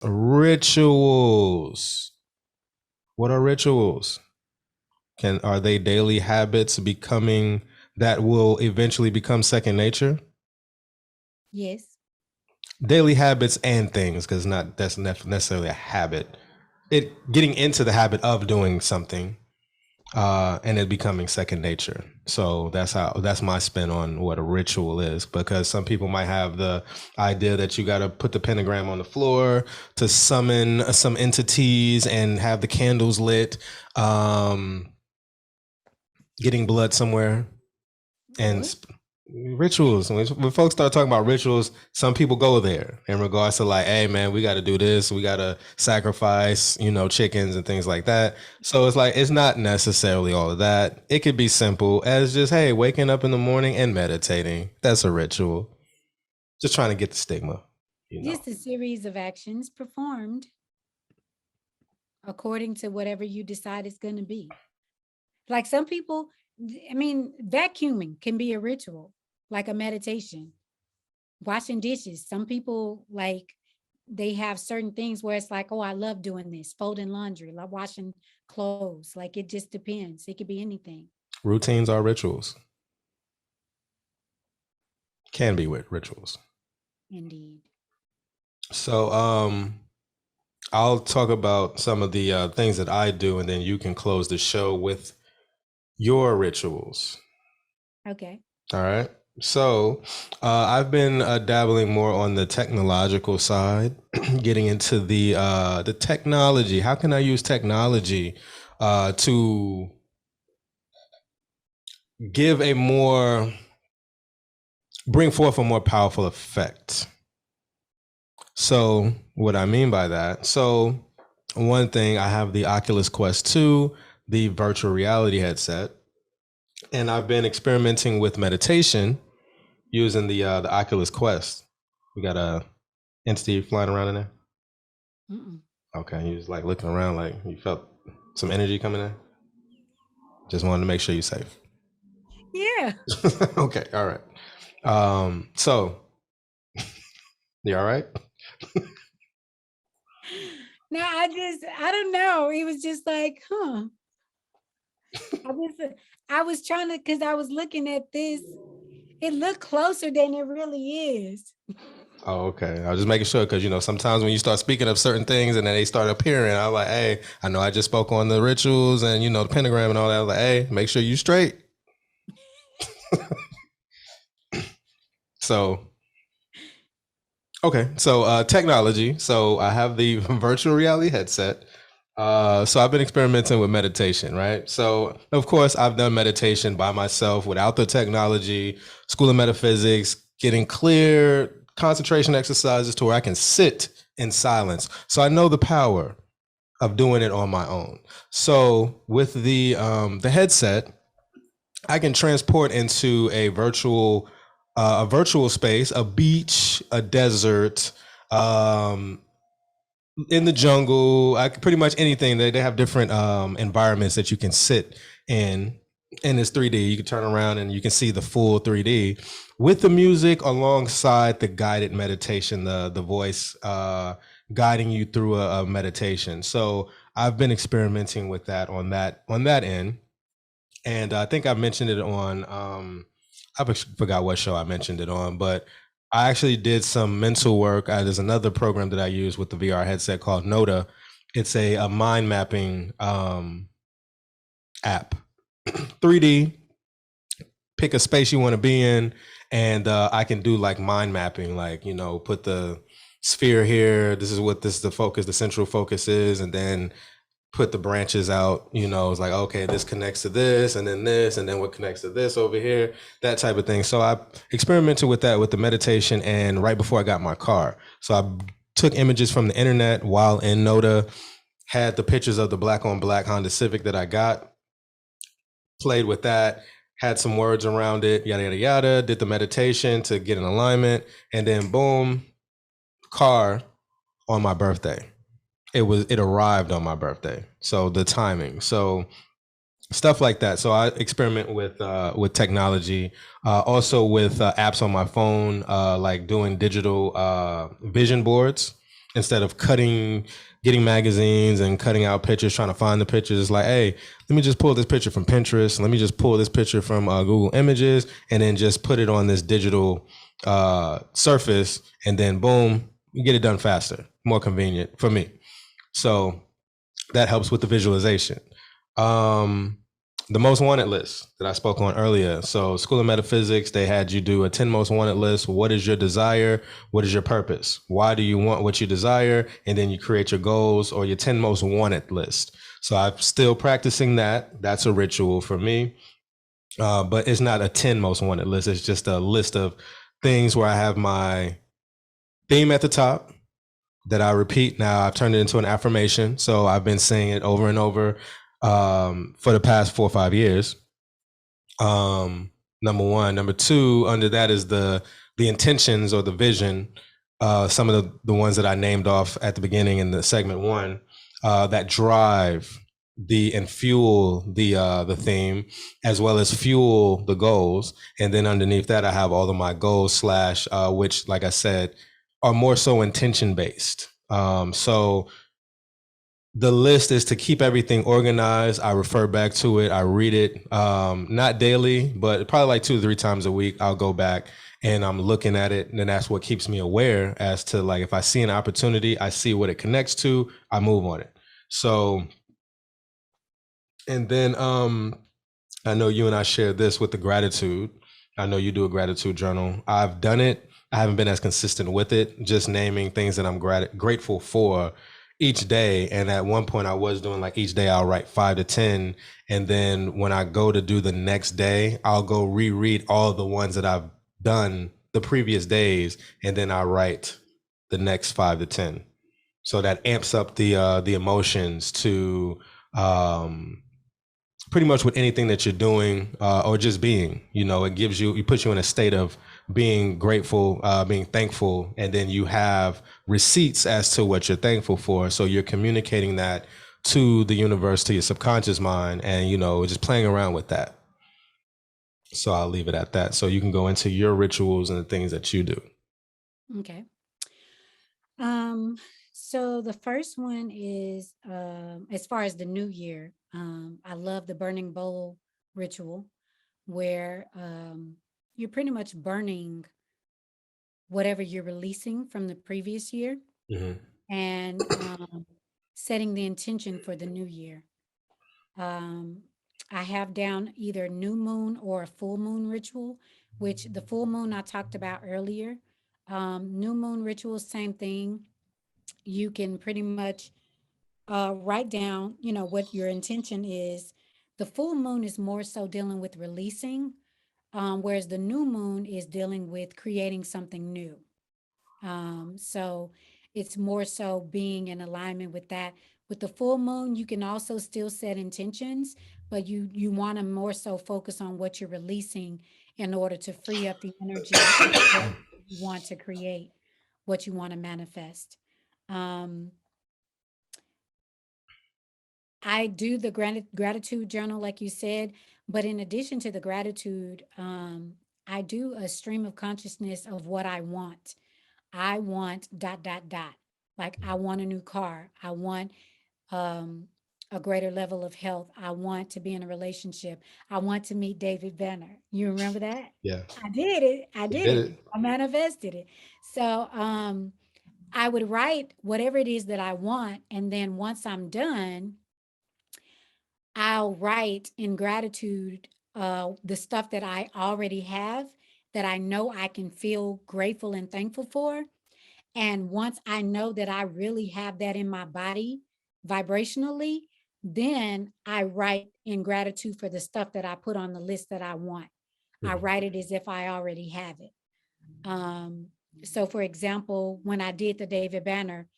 Rituals. What are rituals? Are they daily habits becoming that will eventually become second nature? Yes. Daily habits and things, because not that's necessarily a habit. It getting into the habit of doing something, and it becoming second nature. So that's my spin on what a ritual is, because some people might have the idea that you got to put the pentagram on the floor to summon some entities and have the candles lit, getting blood somewhere, and What? rituals. When folks start talking about rituals, some people go there in regards to like, hey man, we got to do this, we got to sacrifice, chickens and things like that. So it's like it's not necessarily all of that. It could be simple as just, hey, waking up in the morning and meditating. That's a ritual. Just trying to get the stigma. Just a series of actions performed according to whatever you decide it's going to be. Like some people, I mean, vacuuming can be a ritual, like a meditation. Washing dishes. Some people like they have certain things where it's like, oh, I love doing this, folding laundry, like washing clothes. Like it just depends. It could be anything. Routines are rituals. Can be with rituals. Indeed. So I'll talk about some of the things that I do, and then you can close the show with your rituals. Okay. All right. So I've been dabbling more on the technological side, getting into the technology. How can I use technology to give a more bring forth a more powerful effect? So what I mean by that, so one thing, I have the Oculus Quest 2, the virtual reality headset, and I've been experimenting with meditation using the Oculus Quest. We got a entity flying around in there. Mm-mm. Okay, you was like looking around, like you felt some energy coming in. Just wanted to make sure you're safe. Yeah. Okay, all right. So you all right? No, I don't know. It was just like, huh. I was, I was trying to, because I was looking at this. It looked closer than it really is. Oh, okay. I was just making sure because sometimes when you start speaking of certain things and then they start appearing, I'm like, hey, I know I just spoke on the rituals and the pentagram and all that. I was like, hey, make sure you straight. So okay, so technology. So I have the virtual reality headset. So I've been experimenting with meditation, right? So of course I've done meditation by myself without the technology, school of metaphysics, getting clear concentration exercises to where I can sit in silence. So I know the power of doing it on my own. So with the headset, I can transport into a virtual space, a beach, a desert, um, in the jungle. I pretty much anything. They have different environments that you can sit in. And it's 3D. You can turn around and you can see the full 3D with the music alongside the guided meditation, the voice guiding you through a meditation. So I've been experimenting with that on that end, and I think I mentioned it on I forgot what show I mentioned it on, but I actually did some mental work. There's another program that I use with the VR headset called Noda. It's a mind mapping app, 3D. Pick a space you want to be in, and I can do like mind mapping, like put the sphere here. This is what the focus, the central focus is, and then put the branches out. It's like, okay, this connects to this, and then what connects to this over here, that type of thing. So I experimented with that with the meditation, and right before I got my car, so I took images from the internet while in Noda, had the pictures of the black on black Honda Civic that I got, played with that, had some words around it, yada yada yada, did the meditation to get in alignment, and then boom, car on my birthday. It arrived on my birthday. So the timing. So stuff like that. So I experiment with technology, also with apps on my phone, like doing digital vision boards. instead of getting magazines and cutting out pictures, trying to find the pictures. It's like, hey, let me just pull this picture from Pinterest. Let me just pull this picture from Google Images, and then just put it on this digital surface, and then boom, you get it done faster, more convenient for me. So that helps with the visualization. Um, the most wanted list that I spoke on earlier. So, School of Metaphysics, they had you do a 10 most wanted list. What is your desire? What is your purpose? Why do you want what you desire? And then you create your goals or your 10 most wanted list. So, I'm still practicing that. That's a ritual for me. But it's not a 10 most wanted list. It's just a list of things where I have my theme at the top that I repeat. Now I've turned it into an affirmation. So I've been saying it over and over for the past 4 or 5 years. Number one. Number two, under that is the intentions or the vision. Some of the ones that I named off at the beginning in the segment one that drive and fuel the theme, as well as fuel the goals. And then underneath that, I have all of my goals slash which, like I said, are more so intention based. So the list is to keep everything organized. I refer back to it. I read it, not daily, but probably like 2 to 3 times a week. I'll go back and I'm looking at it. And then that's what keeps me aware as to, like, if I see an opportunity, I see what it connects to, I move on it. So, and then I know you and I shared this with the gratitude. I know you do a gratitude journal. I've done it. I haven't been as consistent with it, just naming things that I'm grateful for each day. And at one point I was doing, like, each day I'll write 5 to 10. And then when I go to do the next day, I'll go reread all the ones that I've done the previous days. And then I write the next 5 to 10. So that amps up the emotions to, pretty much with anything that you're doing or just being. It puts you in a state of being grateful, being thankful, and then you have receipts as to what you're thankful for. So you're communicating that to the universe, to your subconscious mind, and just playing around with that. So I'll leave it at that. So you can go into your rituals and the things that you do. Okay. So the first one is as far as the new year, I love the burning bowl ritual where you're pretty much burning whatever you're releasing from the previous year Mm-hmm. and setting the intention for the new year. Um, I have down either new moon or a full moon ritual, which the full moon I talked about earlier. New moon ritual, same thing. You can pretty much write down, what your intention is. The full moon is more so dealing with releasing, whereas the new moon is dealing with creating something new. So it's more so being in alignment with that. With the full moon, you can also still set intentions, but you want to more so focus on what you're releasing in order to free up the energy of what you want to create, what you want to manifest. Um, I do the gratitude journal, like you said, but in addition to the gratitude, I do a stream of consciousness of what I want. I want dot dot dot. Like I want a new car. I want um, a greater level of health. I want to be in a relationship. I want to meet David Banner. You remember that? Yeah, I did it. I you did did it. it. I manifested it. So I would write whatever it is that I want, and then once I'm done, I'll write in gratitude the stuff that I already have that I know I can feel grateful and thankful for. And once I know that I really have that in my body vibrationally, then I write in gratitude for the stuff that I put on the list that I want. I Mhm. write it as if I already have it. Um, so, for example, when I did the David Banner,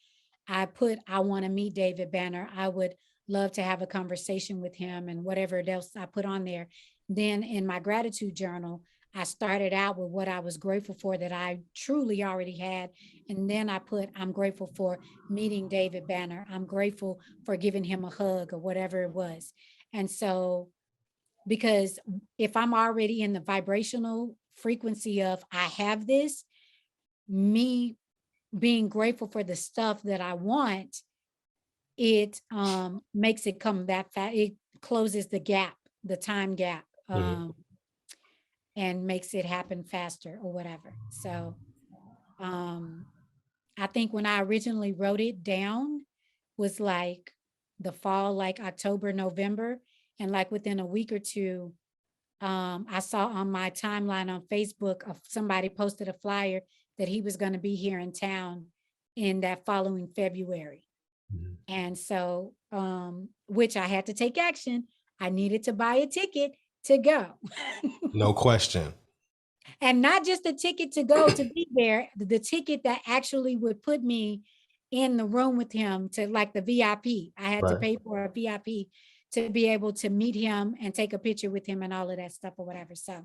I put, I want to meet David Banner. I would love to have a conversation with him and whatever else I put on there. Then in my gratitude journal, I started out with what I was grateful for that I truly already had. And then I put, I'm grateful for meeting David Banner. I'm grateful for giving him a hug or whatever it was. And so, because if I'm already in the vibrational frequency of I have this, me being grateful for the stuff that I want, it makes it come that fast. It closes the gap, the time gap, Mhm. and makes it happen faster or whatever. So um I think when I originally wrote it down was like the fall, like October, November. And like within a week or two, I saw on my timeline on Facebook of somebody posted a flyer that he was going to be here in town in that following February. Mhm. And so, which I had to take action. I needed to buy a ticket to go. No question. And not just a ticket to go to be there, the ticket that actually would put me in the room with him to like the VIP. I had to Right. pay for a VIP to be able to meet him and take a picture with him and all of that stuff or whatever. So